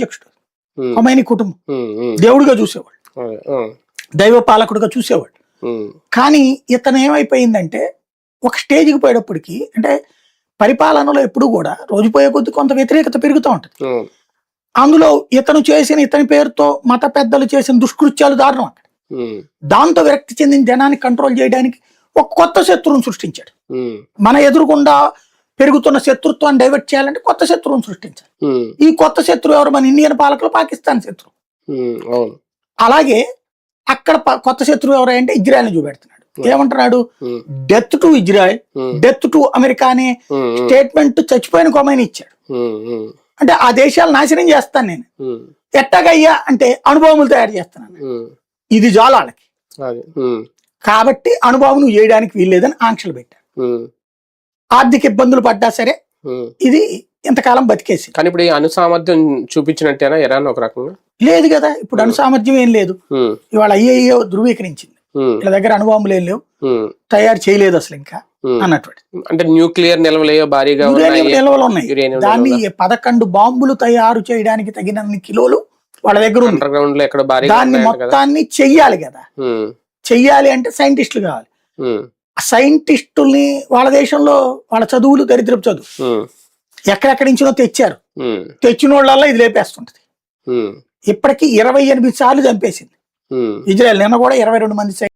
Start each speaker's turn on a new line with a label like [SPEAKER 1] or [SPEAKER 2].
[SPEAKER 1] అధ్యక్షుడు ఖొమైనీ కుటుంబం దేవుడిగా చూసేవాడు, దైవ పాలకుడుగా చూసేవాడు. కానీ ఇతను ఏమైపోయిందంటే ఒక స్టేజ్కి పోయేటప్పటికి, అంటే పరిపాలనలో ఎప్పుడు కూడా రోజు పోయే కొద్ది కొంత వ్యతిరేకత పెరుగుతూ ఉంటుంది. అందులో ఇతని పేరుతో మత పెద్దలు చేసిన దుష్కృత్యాలు దారుణం అక్కడ. దాంతో విరక్తి చెందిన జనాన్ని కంట్రోల్ చేయడానికి ఒక కొత్త శత్రువును సృష్టించాడు. మన ఎదురుగుండా పెరుగుతున్న శత్రుత్వాన్ని డైవర్ట్ చేయాలంటే కొత్త శత్రువును సృష్టించాలి. ఈ కొత్త శత్రువు ఎవరు? మన ఇండియన్ పాలకులు, పాకిస్తాన్ శత్రువు. అలాగే అక్కడ కొత్త శత్రువు ఎవరంటే ఇజ్రాయెల్ని చూపెడుతున్నాడు. ఏమంటున్నాడు? Death to Israel, death to America అనే స్టేట్మెంట్ చచ్చిపోయిన ఖొమైనీ ఇచ్చాడు. అంటే ఆ దేశాలు నాశనం చేస్తాను నేను. ఎట్టగయ్యా అంటే అణుబాంబులు తయారు చేస్తున్నాను. ఇది చాలు వాళ్ళకి. కాబట్టి అణుబాంబు నువ్వు చేయడానికి వీల్లేదని ఆంక్షలు పెట్టారు. ఆర్థిక ఇబ్బందులు పడ్డా సరే ఇది ఇంతకాలం బతికేసి.
[SPEAKER 2] కానీ ఇప్పుడు ఈ అణుసామర్థ్యం చూపించినట్టేనా ఇరాన్ ఒక రకంగా?
[SPEAKER 1] లేదు కదా, ఇప్పుడు అణుసామర్థ్యం ఏం లేదు. ఇవాళ ఐఏఏ ధృవీకరించింది వీళ్ళ దగ్గర అణుబాంబులు ఏం లేవు, తయారు చేయలేదు అసలు ఇంకా అన్నటువంటి.
[SPEAKER 2] అంటే న్యూక్లియర్ నిల్వలేయో భారీగా
[SPEAKER 1] నిల్వలు ఉన్నాయి. దాన్ని 11 బాంబులు తయారు చేయడానికి తగినన్ని కిలోలు వాళ్ళ దగ్గర ఉంది. దాన్ని మొత్తాన్ని చెయ్యాలి కదా. చెయ్యాలి అంటే సైంటిస్టులు కావాలి. ఆ సైంటిస్టుల్ని వాళ్ళ దేశంలో వాళ్ళ చదువులు దరిద్రపు చదువు ఎక్కడెక్కడి నుంచినో తెచ్చారు. తెచ్చిన వాళ్ళల్లో ఇది లేపేస్తుంటది. ఇప్పటికి 28 సార్లు చంపేసింది ఇజ్రాయెల్. నిన్న కూడా 22 మంది